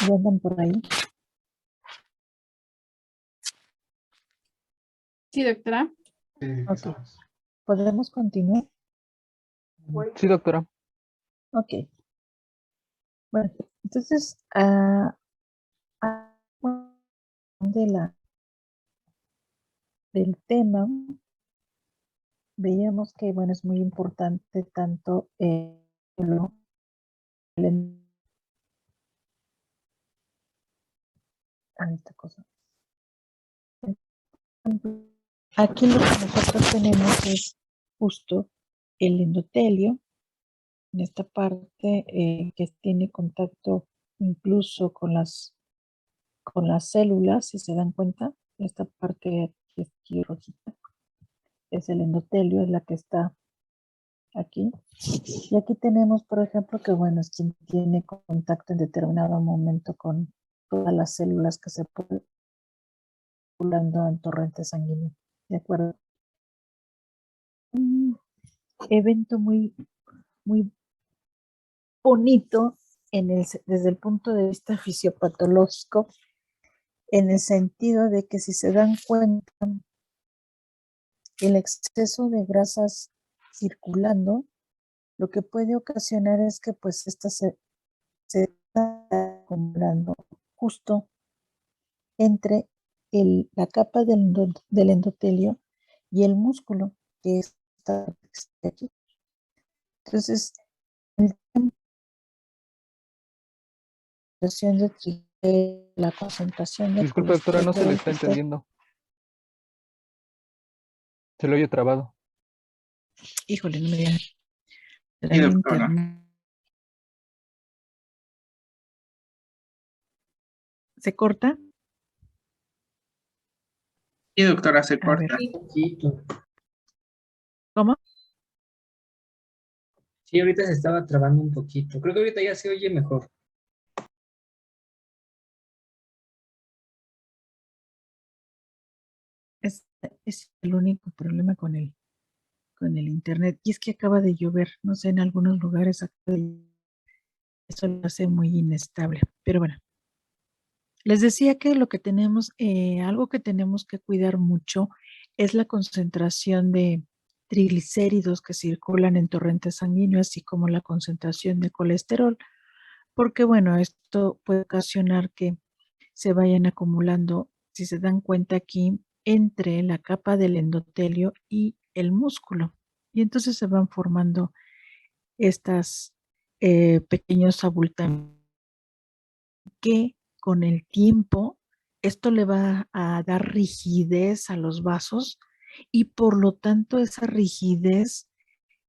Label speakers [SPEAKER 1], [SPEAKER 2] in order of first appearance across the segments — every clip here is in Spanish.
[SPEAKER 1] ¿Ya andan por ahí?
[SPEAKER 2] Sí, doctora.
[SPEAKER 1] Ok. ¿Podemos continuar?
[SPEAKER 3] Sí, doctora.
[SPEAKER 1] Ok. Bueno, entonces, del tema, veíamos que, bueno, es muy importante tanto esta cosa. Aquí lo que nosotros tenemos es justo el endotelio, en esta parte que tiene contacto incluso con las células, si se dan cuenta, esta parte que es aquí rojita, es el endotelio, es la que está aquí. Y aquí tenemos, por ejemplo, que bueno, es quien tiene contacto en determinado momento con todas las células que se pueden circulando en torrente sanguíneo. ¿De acuerdo? Un evento muy, muy bonito desde el punto de vista fisiopatológico, en el sentido de que si se dan cuenta, el exceso de grasas circulando, lo que puede ocasionar es que pues esta se está acumulando justo entre la capa del endotelio y el músculo que está aquí. Entonces, la concentración de
[SPEAKER 3] Disculpe, doctora, no se le
[SPEAKER 1] colesterol
[SPEAKER 3] está entendiendo. Se lo oye trabado.
[SPEAKER 1] Híjole, no me digan.
[SPEAKER 4] Sí, doctora.
[SPEAKER 1] Internet. ¿Se corta?
[SPEAKER 4] Sí, doctora, se
[SPEAKER 1] A
[SPEAKER 4] corta.
[SPEAKER 1] ver. ¿Cómo?
[SPEAKER 5] Sí, ahorita se estaba trabando un poquito. Creo que ahorita ya se oye mejor.
[SPEAKER 1] Es el único problema con el internet. Y es que acaba de llover, no sé, en algunos lugares eso lo hace muy inestable. Pero bueno, les decía que lo que tenemos, algo que tenemos que cuidar mucho es la concentración de triglicéridos que circulan en torrente sanguíneo, así como la concentración de colesterol, porque bueno, esto puede ocasionar que se vayan acumulando, si se dan cuenta aquí, entre la capa del endotelio y el músculo. Y entonces se van formando estas pequeños abultamientos que con el tiempo esto le va a dar rigidez a los vasos y por lo tanto esa rigidez,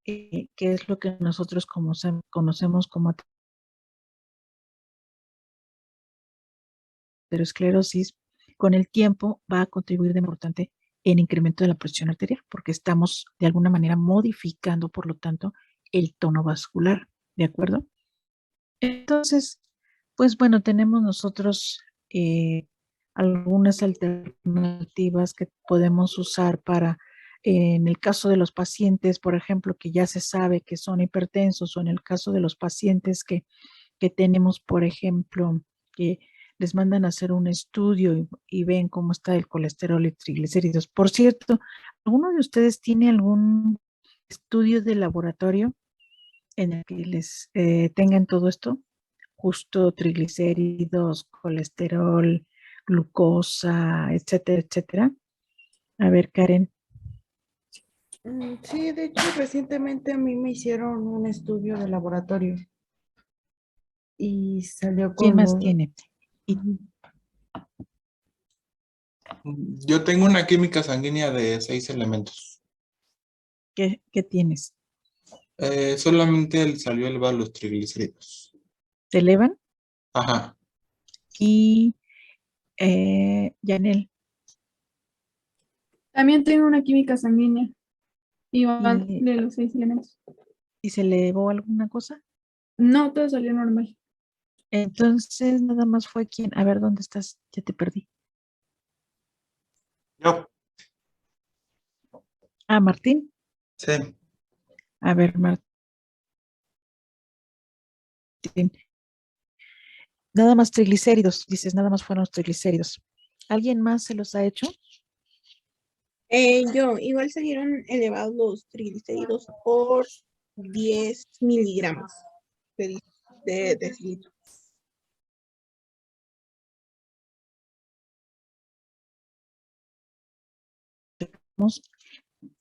[SPEAKER 1] que es lo que nosotros conocemos como aterosclerosis, con el tiempo va a contribuir de importante en incremento de la presión arterial, porque estamos de alguna manera modificando, por lo tanto, el tono vascular, ¿de acuerdo? Entonces, pues bueno, tenemos nosotros algunas alternativas que podemos usar para, en el caso de los pacientes, por ejemplo, que ya se sabe que son hipertensos, o en el caso de los pacientes que tenemos, por ejemplo, que les mandan a hacer un estudio y ven cómo está el colesterol y triglicéridos. Por cierto, ¿alguno de ustedes tiene algún estudio de laboratorio en el que les tengan todo esto? Justo triglicéridos, colesterol, glucosa, etcétera, etcétera. A ver, Karen.
[SPEAKER 6] Sí, de hecho, recientemente a mí me hicieron un estudio de laboratorio y salió
[SPEAKER 1] ¿Quién más
[SPEAKER 6] como...
[SPEAKER 1] tiene? Y
[SPEAKER 7] Yo tengo una química sanguínea de 6 elementos.
[SPEAKER 1] ¿qué tienes?
[SPEAKER 7] Solamente salió elevado los triglicéridos.
[SPEAKER 1] ¿Se elevan?
[SPEAKER 7] Ajá.
[SPEAKER 1] Y Yanel,
[SPEAKER 2] También tengo una química sanguínea. Y van
[SPEAKER 1] ¿y,
[SPEAKER 2] de los 6 elementos.
[SPEAKER 1] y se elevó alguna cosa?
[SPEAKER 2] No, todo salió normal.
[SPEAKER 1] Entonces, nada más fue quien. A ver, ¿dónde estás? Ya te perdí.
[SPEAKER 7] Yo.
[SPEAKER 1] Ah, Martín.
[SPEAKER 7] Sí.
[SPEAKER 1] A ver, Martín. Nada más triglicéridos, dices, nada más fueron los triglicéridos. ¿Alguien más se los ha hecho?
[SPEAKER 6] Yo, igual salieron elevados los triglicéridos por 10 miligramos de, de decilitro.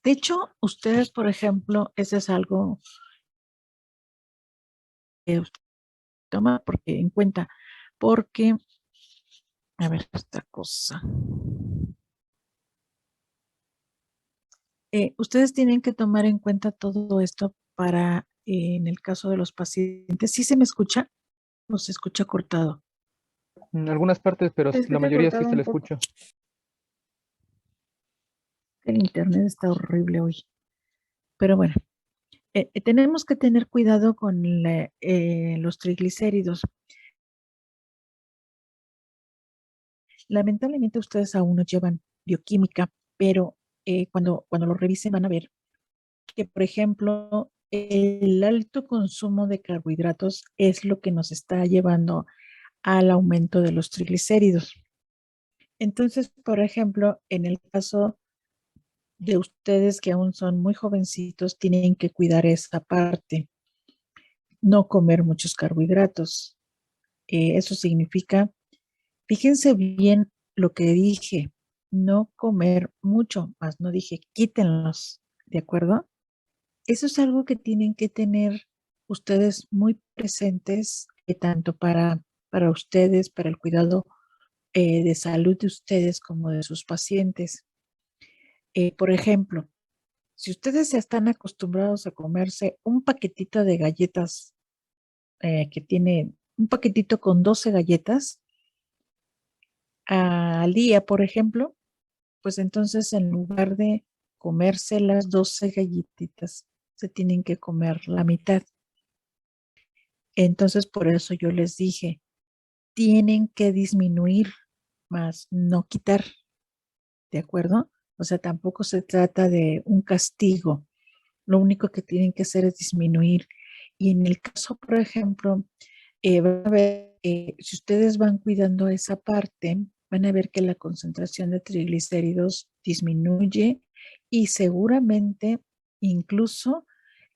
[SPEAKER 1] De hecho, ustedes, por ejemplo, ese es algo que usted toma porque en cuenta, porque, a ver, esta cosa. Ustedes tienen que tomar en cuenta todo esto para, en el caso de los pacientes. ¿Sí se me escucha o se escucha cortado?
[SPEAKER 3] En algunas partes, pero
[SPEAKER 2] Se
[SPEAKER 3] la
[SPEAKER 2] escucha
[SPEAKER 3] mayoría sí
[SPEAKER 2] cortado
[SPEAKER 3] se
[SPEAKER 2] un
[SPEAKER 3] le
[SPEAKER 2] poco.
[SPEAKER 3] escucha.
[SPEAKER 1] El internet está horrible hoy. Pero bueno, tenemos que tener cuidado con los triglicéridos. Lamentablemente ustedes aún no llevan bioquímica, pero cuando lo revisen van a ver que, por ejemplo, el alto consumo de carbohidratos es lo que nos está llevando al aumento de los triglicéridos. Entonces, por ejemplo, en el caso de ustedes que aún son muy jovencitos, tienen que cuidar esa parte, no comer muchos carbohidratos. Eso significa, fíjense bien lo que dije, no comer mucho, más no dije quítenlos, ¿de acuerdo? Eso es algo que tienen que tener ustedes muy presentes, tanto para ustedes, para el cuidado de salud de ustedes como de sus pacientes. Por ejemplo, si ustedes ya están acostumbrados a comerse un paquetito de galletas que tiene un paquetito con 12 galletas al día, por ejemplo, pues entonces en lugar de comerse las 12 galletitas, se tienen que comer la mitad. Entonces, por eso yo les dije, tienen que disminuir más, no quitar, ¿de acuerdo? O sea, tampoco se trata de un castigo. Lo único que tienen que hacer es disminuir. Y en el caso, por ejemplo, van a ver, si ustedes van cuidando esa parte, van a ver que la concentración de triglicéridos disminuye y seguramente incluso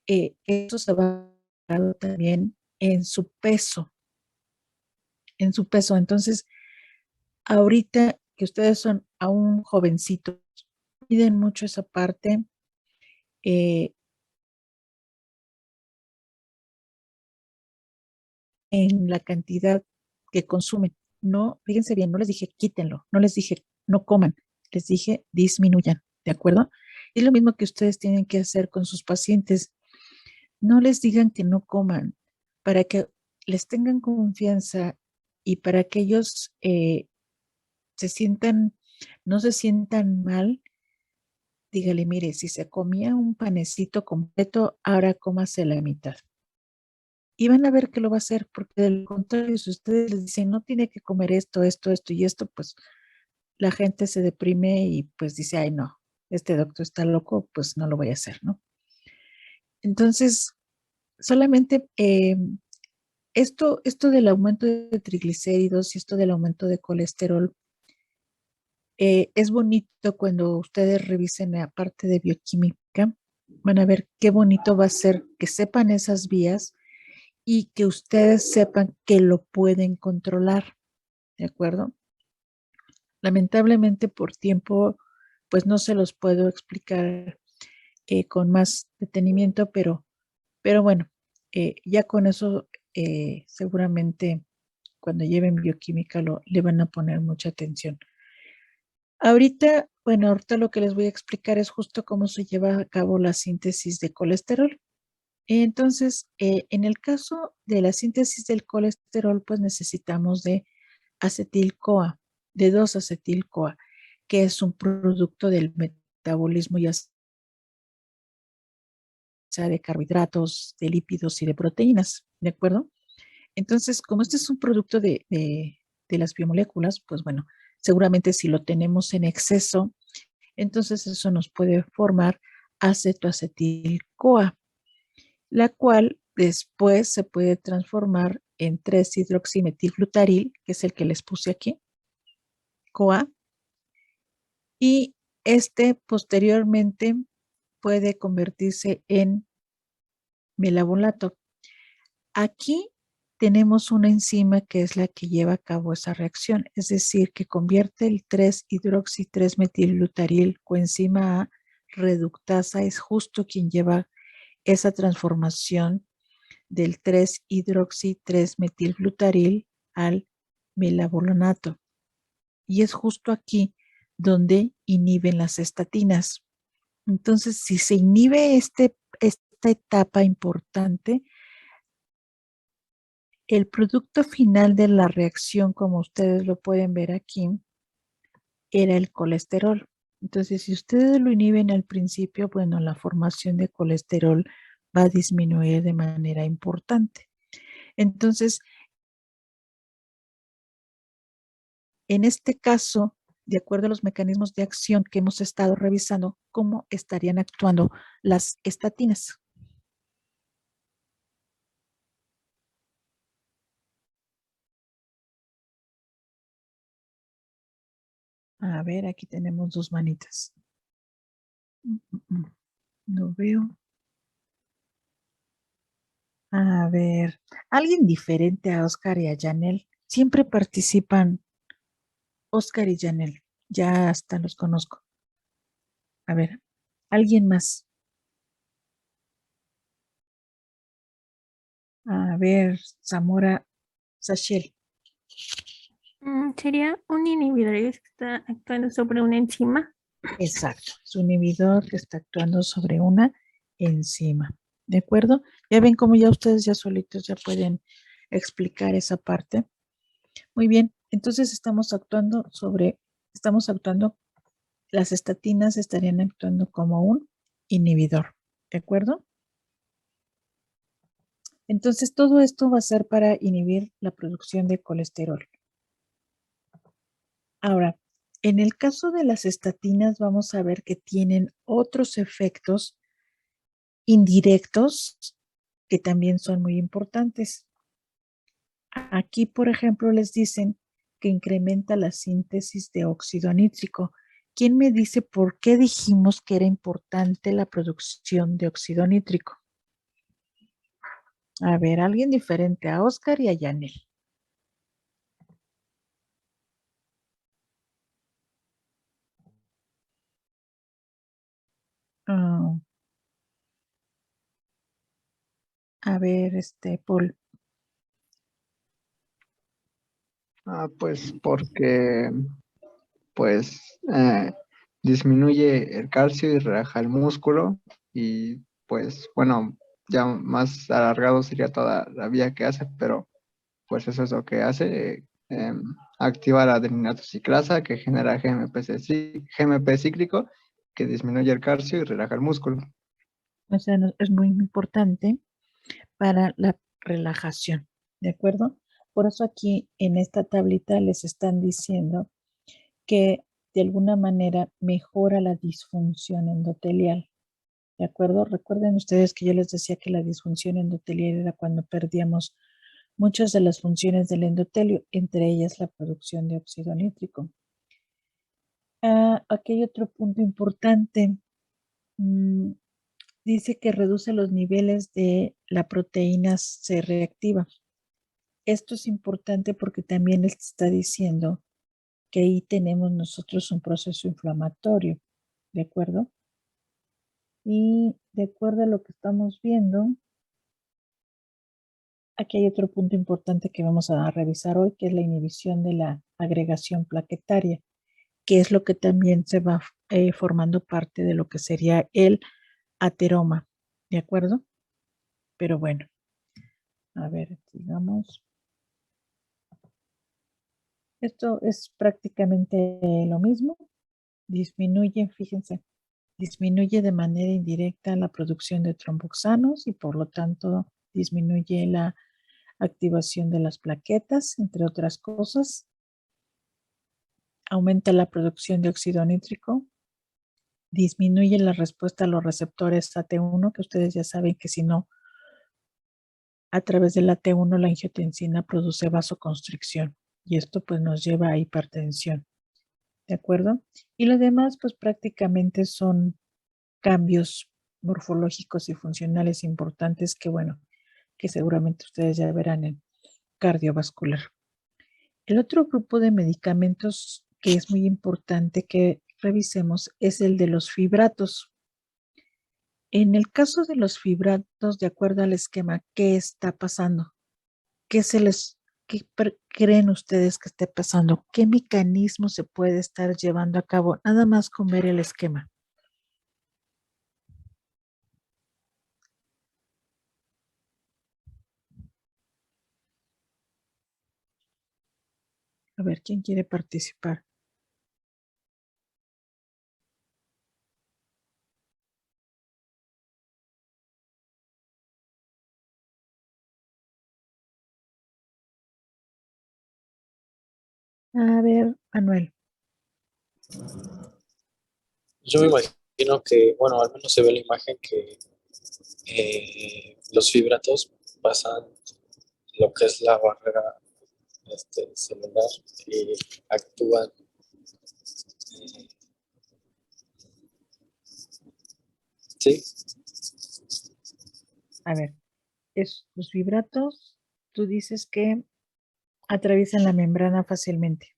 [SPEAKER 1] eso se va a ver también en su peso. Entonces, ahorita que ustedes son aún jovencitos, cuiden mucho esa parte. eh, en la cantidad que consumen. No, fíjense bien, no les dije quítenlo, no les dije no coman, les dije disminuyan, ¿de acuerdo? Es lo mismo que ustedes tienen que hacer con sus pacientes. No les digan que no coman para que les tengan confianza y para que ellos se sientan, no se sientan mal. Dígale, mire, si se comía un panecito completo, ahora cómase la mitad. Y van a ver que lo va a hacer, porque del contrario, si ustedes les dicen, no tiene que comer esto, esto, esto y esto, pues la gente se deprime y pues dice, ay, no, este doctor está loco, pues no lo voy a hacer, ¿no? Entonces, solamente esto del aumento de triglicéridos y esto del aumento de colesterol, es bonito cuando ustedes revisen la parte de bioquímica, van a ver qué bonito va a ser que sepan esas vías y que ustedes sepan que lo pueden controlar, ¿de acuerdo? Lamentablemente por tiempo, pues no se los puedo explicar con más detenimiento, pero bueno, ya con eso seguramente cuando lleven bioquímica le van a poner mucha atención. Ahorita, bueno, ahorita lo que les voy a explicar es justo cómo se lleva a cabo la síntesis de colesterol. Entonces, en el caso de la síntesis del colesterol, pues necesitamos de acetil-CoA, de 2-acetil-CoA, que es un producto del metabolismo ya sea de carbohidratos, de lípidos y de proteínas, ¿de acuerdo? Entonces, como este es un producto de las biomoléculas, pues bueno, seguramente si lo tenemos en exceso, entonces eso nos puede formar acetoacetil-CoA, la cual después se puede transformar en 3-hidroximetilglutaril, que es el que les puse aquí, CoA, y este posteriormente puede convertirse en melavolato. Aquí tenemos una enzima que es la que lleva a cabo esa reacción, es decir, que convierte el 3-hidroxi-3-metilglutaril coenzima A reductasa, es justo quien lleva esa transformación del 3-hidroxi-3-metilglutaril al melavolato. Y es justo aquí donde inhiben las estatinas. Entonces, si se inhibe esta etapa importante, el producto final de la reacción, como ustedes lo pueden ver aquí, era el colesterol. Entonces, si ustedes lo inhiben al principio, bueno, la formación de colesterol va a disminuir de manera importante. Entonces, en este caso, de acuerdo a los mecanismos de acción que hemos estado revisando, ¿cómo estarían actuando las estatinas? A ver, aquí tenemos dos manitas. No veo. A ver, alguien diferente a Oscar y a Janel. Siempre participan Oscar y Janel. Ya hasta los conozco. A ver, alguien más. A ver, Zamora Sachel.
[SPEAKER 8] Sería un inhibidor que está actuando sobre una enzima.
[SPEAKER 1] Exacto, es un inhibidor que está actuando sobre una enzima. ¿De acuerdo? Ya ven cómo ya ustedes ya solitos ya pueden explicar esa parte. Muy bien, entonces estamos actuando, las estatinas estarían actuando como un inhibidor. ¿De acuerdo? Entonces todo esto va a ser para inhibir la producción de colesterol. Ahora, en el caso de las estatinas vamos a ver que tienen otros efectos indirectos que también son muy importantes. Aquí, por ejemplo, les dicen que incrementa la síntesis de óxido nítrico. ¿Quién me dice por qué dijimos que era importante la producción de óxido nítrico? A ver, alguien diferente a Oscar y a Yanel. A ver, Paul.
[SPEAKER 9] Pues porque pues disminuye el calcio y relaja el músculo y pues bueno, ya más alargado sería toda la vía que hace, pero pues eso es lo que hace, activa la adeninato ciclasa que genera GMP cíclico que disminuye el calcio y relaja el músculo.
[SPEAKER 1] O sea, es muy importante para la relajación, ¿de acuerdo? Por eso aquí en esta tablita les están diciendo que de alguna manera mejora la disfunción endotelial, ¿de acuerdo? Recuerden ustedes que yo les decía que la disfunción endotelial era cuando perdíamos muchas de las funciones del endotelio, entre ellas la producción de óxido nítrico. Aquí hay otro punto importante. Dice que reduce los niveles de la proteína C reactiva. Esto es importante porque también les está diciendo que ahí tenemos nosotros un proceso inflamatorio, ¿de acuerdo? Y de acuerdo a lo que estamos viendo, aquí hay otro punto importante que vamos a revisar hoy, que es la inhibición de la agregación plaquetaria, que es lo que también se va formando parte de lo que sería el ateroma, ¿de acuerdo? Pero bueno, a ver, digamos. Esto es prácticamente lo mismo. Disminuye, fíjense, disminuye de manera indirecta la producción de tromboxanos y por lo tanto disminuye la activación de las plaquetas, entre otras cosas. Aumenta la producción de óxido nítrico. Disminuye la respuesta a los receptores AT1, que ustedes ya saben que si no a través de la T1 la angiotensina produce vasoconstricción y esto pues nos lleva a hipertensión. ¿De acuerdo? Y lo demás pues prácticamente son cambios morfológicos y funcionales importantes que bueno, que seguramente ustedes ya verán en cardiovascular. El otro grupo de medicamentos que es muy importante que revisemos es el de los fibratos. En el caso de los fibratos, de acuerdo al esquema, ¿qué está pasando? ¿Qué creen ustedes que esté pasando? ¿Qué mecanismo se puede estar llevando a cabo? Nada más con ver el esquema. A ver, ¿quién quiere participar? A ver, Manuel.
[SPEAKER 10] Yo me imagino que, bueno, al menos se ve la imagen que los fibratos pasan lo que es la barrera celular y actúan. Sí,
[SPEAKER 1] A ver, los fibratos, tú dices que atraviesan la membrana fácilmente.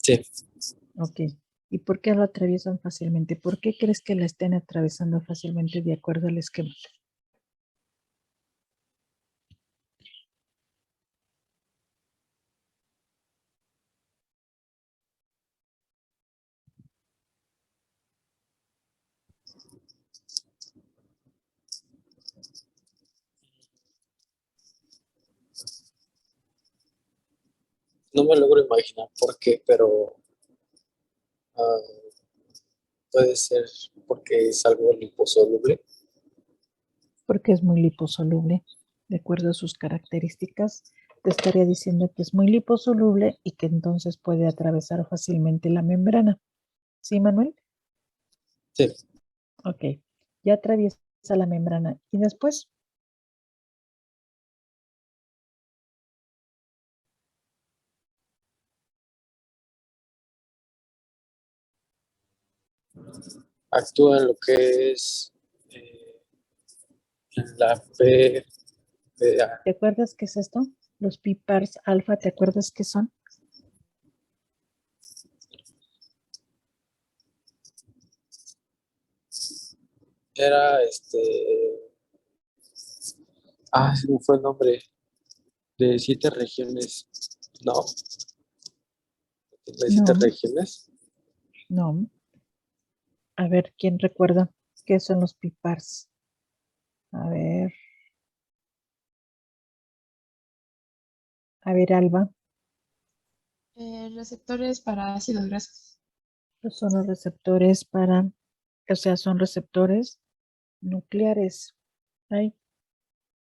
[SPEAKER 10] sí.
[SPEAKER 1] Ok. ¿Y por qué lo atraviesan fácilmente? ¿Por qué crees que la estén atravesando fácilmente de acuerdo al esquema?
[SPEAKER 10] No me logro imaginar por qué, pero puede ser porque es algo liposoluble.
[SPEAKER 1] Porque es muy liposoluble, de acuerdo a sus características. Te estaría diciendo que es muy liposoluble y que entonces puede atravesar fácilmente la membrana. ¿Sí, Manuel?
[SPEAKER 10] Sí.
[SPEAKER 1] Ok. Ya atraviesa la membrana. ¿Y después?
[SPEAKER 10] Actúa en lo que es la PPA.
[SPEAKER 1] ¿Te acuerdas qué es esto? Los PPARs alfa, ¿te acuerdas qué son?
[SPEAKER 10] Era se me fue el nombre. De 7 regiones. No. De 7
[SPEAKER 1] No.
[SPEAKER 10] regiones.
[SPEAKER 1] No. A ver, ¿quién recuerda qué son los PPARs? A ver. A ver, Alba.
[SPEAKER 2] Receptores para ácidos grasos.
[SPEAKER 1] Son los receptores para, o sea, son receptores nucleares. Ay,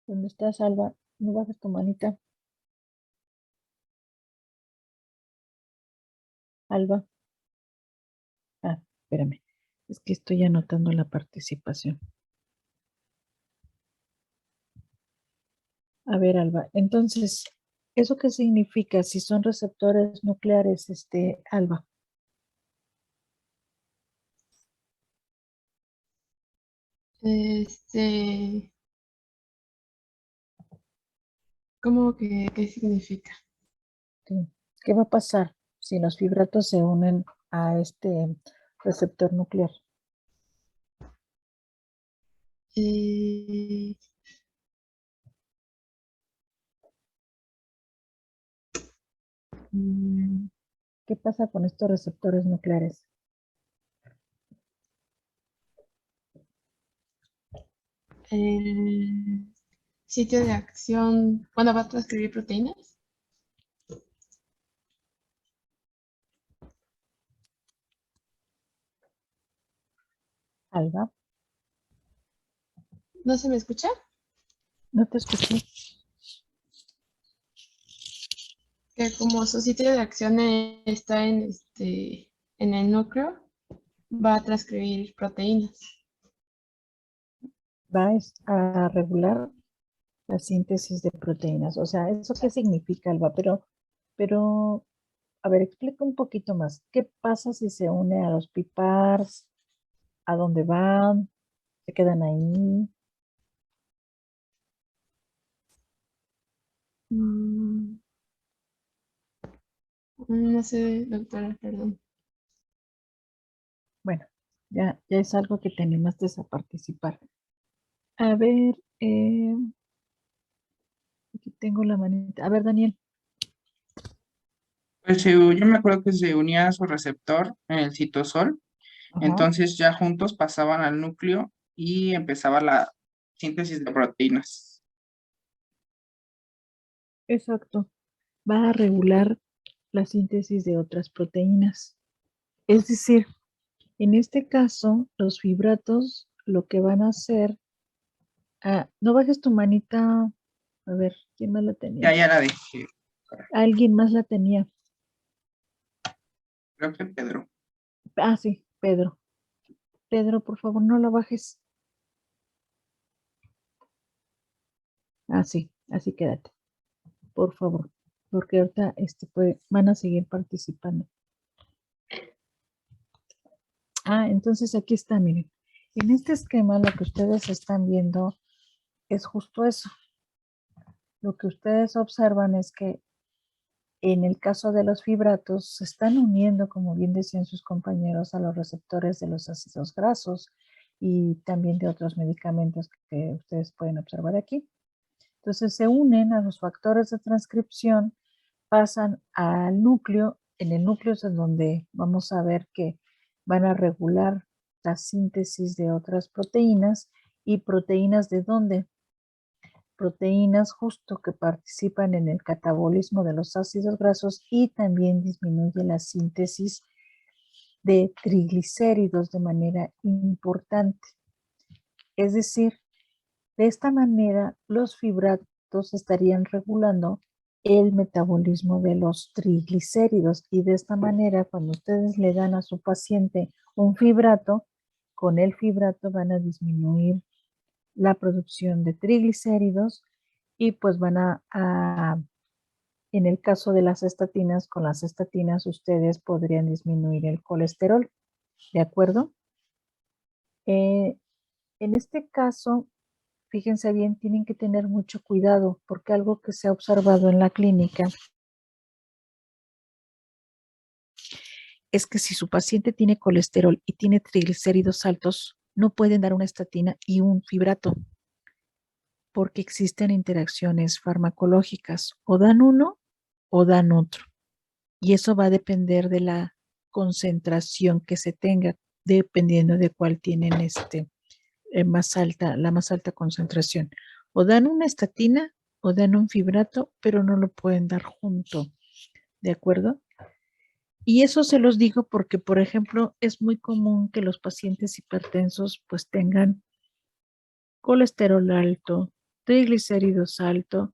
[SPEAKER 1] ¿dónde estás, Alba? ¿No bajas tu manita? Alba. Ah, espérame. Es que estoy anotando la participación. A ver, Alba. Entonces, ¿eso qué significa? Si son receptores nucleares, Alba.
[SPEAKER 2] ¿Cómo que qué significa?
[SPEAKER 1] Sí. ¿Qué va a pasar si los fibratos se unen a este receptor nuclear? ¿Qué pasa con estos receptores nucleares?
[SPEAKER 2] El sitio de acción, bueno, va a transcribir proteínas.
[SPEAKER 1] Alba,
[SPEAKER 2] ¿No se me escucha?
[SPEAKER 1] no te escuché.
[SPEAKER 2] Que como su sitio de acción está en el núcleo, va a transcribir proteínas.
[SPEAKER 1] va a regular la síntesis de proteínas. O sea, ¿eso qué significa, Alba? Pero, a ver, explica un poquito más. ¿Qué pasa si se une a los PIPARs? ¿A dónde van? ¿Se quedan ahí?
[SPEAKER 2] Mm, No sé, doctora, perdón.
[SPEAKER 1] Bueno, ya es algo que te animaste a participar. A ver, aquí tengo la manita. A ver, Daniel.
[SPEAKER 4] Pues yo me acuerdo que se unía a su receptor en el citosol,
[SPEAKER 1] Ajá,
[SPEAKER 4] entonces ya juntos pasaban al núcleo y empezaba la síntesis de proteínas.
[SPEAKER 1] exacto. Va a regular la síntesis de otras proteínas. Es decir, en este caso, los fibratos lo que van a hacer, no bajes tu manita, a ver, ¿quién más la tenía?
[SPEAKER 4] Ya la dejé,
[SPEAKER 1] Alguien más la tenía.
[SPEAKER 4] creo que Pedro.
[SPEAKER 1] Ah, sí, Pedro. Pedro, por favor, no la bajes. Así quédate, por favor, porque ahorita van a seguir participando. Entonces aquí está, miren. En este esquema lo que ustedes están viendo es justo eso. Lo que ustedes observan es que en el caso de los fibratos se están uniendo, como bien decían sus compañeros, a los receptores de los ácidos grasos y también de otros medicamentos que ustedes pueden observar aquí. Entonces se unen a los factores de transcripción, pasan al núcleo. En el núcleo es en donde vamos a ver que van a regular la síntesis de otras proteínas. ¿Y proteínas de dónde? Proteínas justo que participan en el catabolismo de los ácidos grasos y también disminuye la síntesis de triglicéridos de manera importante. Es decir, de esta manera los fibratos estarían regulando el metabolismo de los triglicéridos y de esta manera cuando ustedes le dan a su paciente un fibrato, con el fibrato van a disminuir la producción de triglicéridos y pues van en el caso de las estatinas, con las estatinas ustedes podrían disminuir el colesterol, ¿de acuerdo? En este caso, fíjense bien, tienen que tener mucho cuidado porque algo que se ha observado en la clínica es que si su paciente tiene colesterol y tiene triglicéridos altos, no pueden dar una estatina y un fibrato porque existen interacciones farmacológicas. O dan uno o dan otro. Y eso va a depender de la concentración que se tenga, dependiendo de cuál tienen la más alta concentración. O dan una estatina o dan un fibrato, pero no lo pueden dar junto. ¿De acuerdo? Y eso se los digo porque, por ejemplo, es muy común que los pacientes hipertensos pues tengan colesterol alto, triglicéridos alto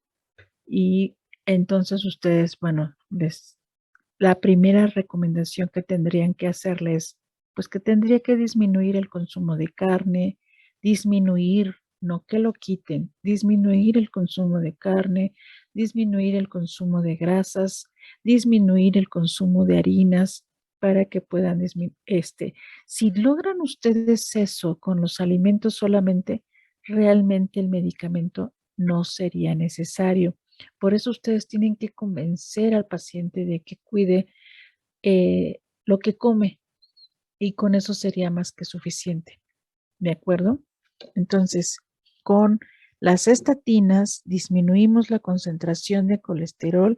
[SPEAKER 1] y entonces ustedes, bueno, la primera recomendación que tendrían que hacerles, pues que tendría que disminuir el consumo de carne, disminuir, no que lo quiten, disminuir el consumo de carne, disminuir el consumo de grasas, disminuir el consumo de harinas para que puedan disminuir si logran ustedes eso con los alimentos solamente, realmente el medicamento no sería necesario. Por eso ustedes tienen que convencer al paciente de que cuide lo que come y con eso sería más que suficiente. ¿De acuerdo? Entonces, con las estatinas disminuimos la concentración de colesterol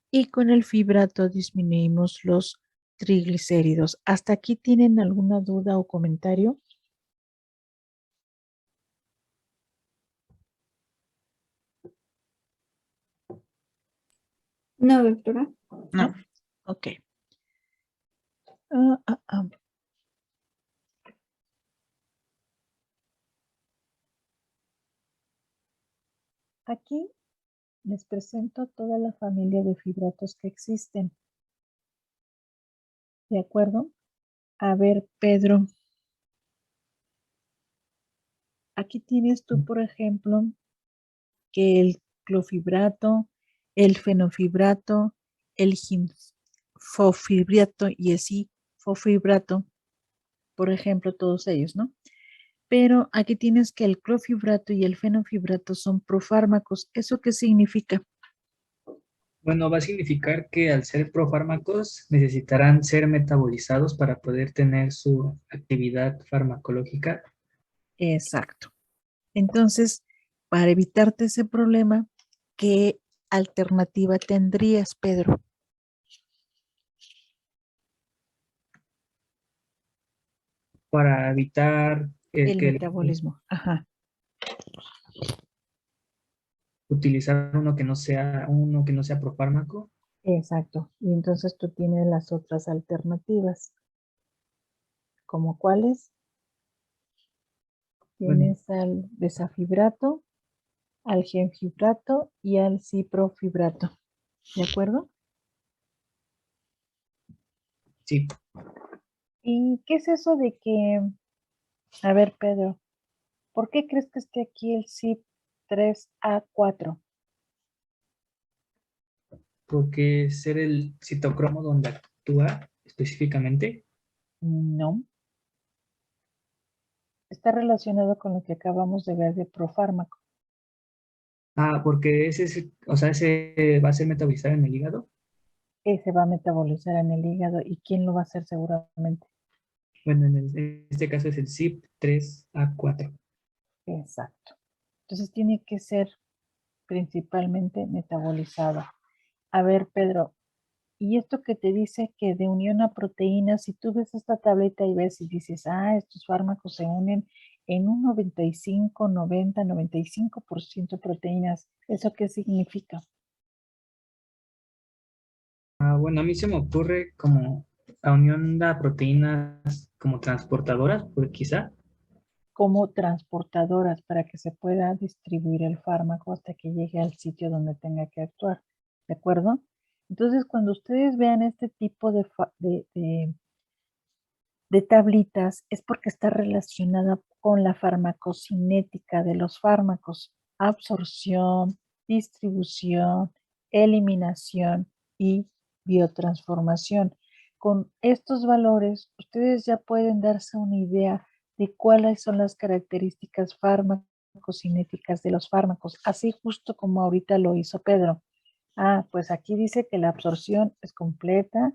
[SPEAKER 1] y con el fibrato disminuimos los triglicéridos. ¿Hasta aquí tienen alguna duda o comentario?
[SPEAKER 2] No, doctora.
[SPEAKER 4] No,
[SPEAKER 1] Ok. Aquí les presento toda la familia de fibratos que existen. ¿De acuerdo? A ver, Pedro. aquí tienes tú, por ejemplo, que el clofibrato, el fenofibrato, el ginfofibrato y el cifofibrato, por ejemplo, todos ellos, ¿no? Pero aquí tienes que el clofibrato y el fenofibrato son profármacos. ¿Eso qué significa?
[SPEAKER 5] Bueno, va a significar que al ser profármacos necesitarán ser metabolizados para poder tener su actividad farmacológica.
[SPEAKER 1] Exacto. Entonces, para evitarte ese problema, ¿qué alternativa tendrías, Pedro?
[SPEAKER 5] Para evitar
[SPEAKER 1] El
[SPEAKER 5] que
[SPEAKER 1] metabolismo. Ajá.
[SPEAKER 5] utilizar uno que no sea profármaco.
[SPEAKER 1] Exacto. Y entonces tú tienes las otras alternativas. ¿Como cuáles?
[SPEAKER 5] Bueno,
[SPEAKER 1] Tienes al desafibrato, al genfibrato y al ciprofibrato. ¿De acuerdo?
[SPEAKER 5] sí,
[SPEAKER 1] ¿Y qué es eso de que, a ver, Pedro, ¿por qué crees que esté aquí el CYP3A4?
[SPEAKER 5] porque ser el citocromo donde actúa específicamente.
[SPEAKER 1] No. Está relacionado con lo que acabamos de ver de profármaco.
[SPEAKER 5] Porque ese va a ser metabolizado en el hígado.
[SPEAKER 1] Se va a metabolizar en el hígado. ¿Y quién lo va a hacer seguramente?
[SPEAKER 5] Bueno, en este caso es el CYP3A4.
[SPEAKER 1] Exacto. Entonces tiene que ser principalmente metabolizado. A ver, Pedro, y esto que te dice que de unión a proteínas, si tú ves esta tableta y ves y dices, estos fármacos se unen en un 95, 90, 95% proteínas, ¿eso qué significa?
[SPEAKER 5] Bueno, a mí se me ocurre como la unión de proteínas como transportadoras, pues quizá.
[SPEAKER 1] Como transportadoras para que se pueda distribuir el fármaco hasta que llegue al sitio donde tenga que actuar. ¿De acuerdo? Entonces, cuando ustedes vean este tipo de tablitas, es porque está relacionada con la farmacocinética de los fármacos, absorción, distribución, eliminación y biotransformación. Con estos valores, ustedes ya pueden darse una idea de cuáles son las características farmacocinéticas de los fármacos, así justo como ahorita lo hizo Pedro. Pues aquí dice que la absorción es completa.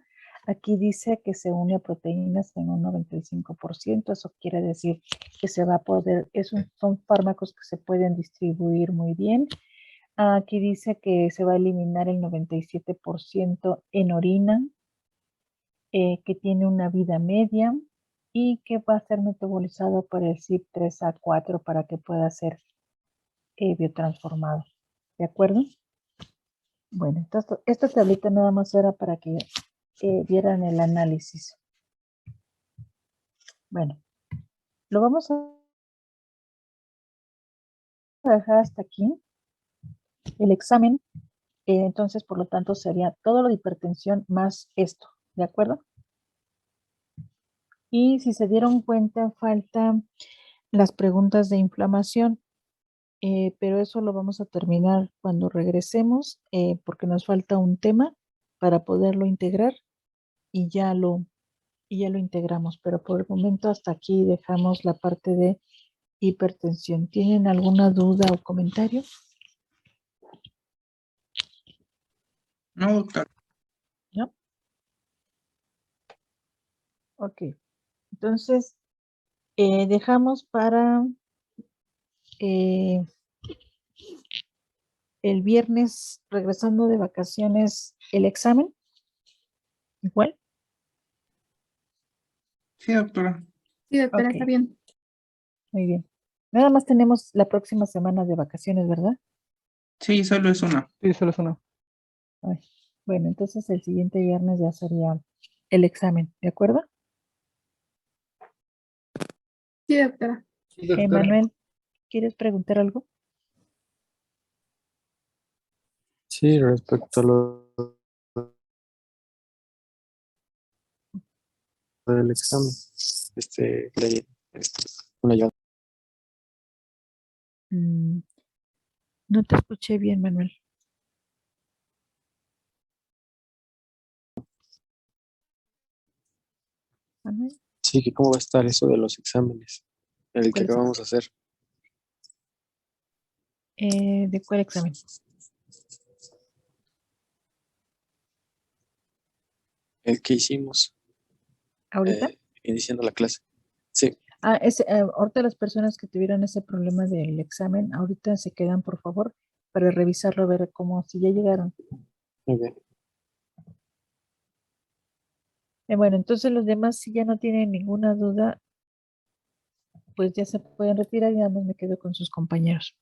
[SPEAKER 1] Aquí dice que se une a proteínas en un 95%. Eso quiere decir que se va a poder, son fármacos que se pueden distribuir muy bien. Aquí dice que se va a eliminar el 97% en orina, que tiene una vida media y que va a ser metabolizado por el CYP3A4 para que pueda ser biotransformado. ¿De acuerdo? Bueno, entonces, esta tablita nada más era para que vieran el análisis. Bueno, lo vamos a dejar hasta aquí. El examen, entonces, por lo tanto, sería todo lo de hipertensión más esto, ¿de acuerdo? Y si se dieron cuenta, faltan las preguntas de inflamación, pero eso lo vamos a terminar cuando regresemos, porque nos falta un tema para poderlo integrar y ya lo integramos, pero por el momento hasta aquí dejamos la parte de hipertensión. ¿Tienen alguna duda o comentario?
[SPEAKER 4] No, doctor.
[SPEAKER 1] ¿No? Ok. Entonces, dejamos para el viernes, regresando de vacaciones, el examen. Igual.
[SPEAKER 4] Sí, doctora.
[SPEAKER 2] Sí, doctora,
[SPEAKER 1] Ok.
[SPEAKER 2] está bien.
[SPEAKER 1] Muy bien. Nada más tenemos la próxima semana de vacaciones, ¿verdad?
[SPEAKER 4] Sí, solo es una.
[SPEAKER 3] Sí, solo es uno.
[SPEAKER 1] Ay, bueno, entonces el siguiente viernes ya sería el examen, ¿de acuerdo?
[SPEAKER 2] Sí, doctora.
[SPEAKER 5] Sí, doctora.
[SPEAKER 1] Manuel, ¿quieres preguntar algo?
[SPEAKER 10] Sí, respecto a lo del examen, una ayuda.
[SPEAKER 1] Mm, no te escuché bien, Manuel. Manuel,
[SPEAKER 10] Sí, que cómo va a estar eso de los exámenes, el que
[SPEAKER 1] ¿cuál
[SPEAKER 10] acabamos de hacer.
[SPEAKER 1] ¿de cuál examen?
[SPEAKER 10] El que hicimos
[SPEAKER 1] ¿Ahorita?
[SPEAKER 10] iniciando la clase. Sí,
[SPEAKER 1] Ahorita las personas que tuvieron ese problema del examen, ahorita se quedan, por favor, para revisarlo, a ver cómo, si ya llegaron.
[SPEAKER 10] muy bien.
[SPEAKER 1] Bueno, entonces los demás, si ya no tienen ninguna duda, pues ya se pueden retirar y nada más me quedo con sus compañeros.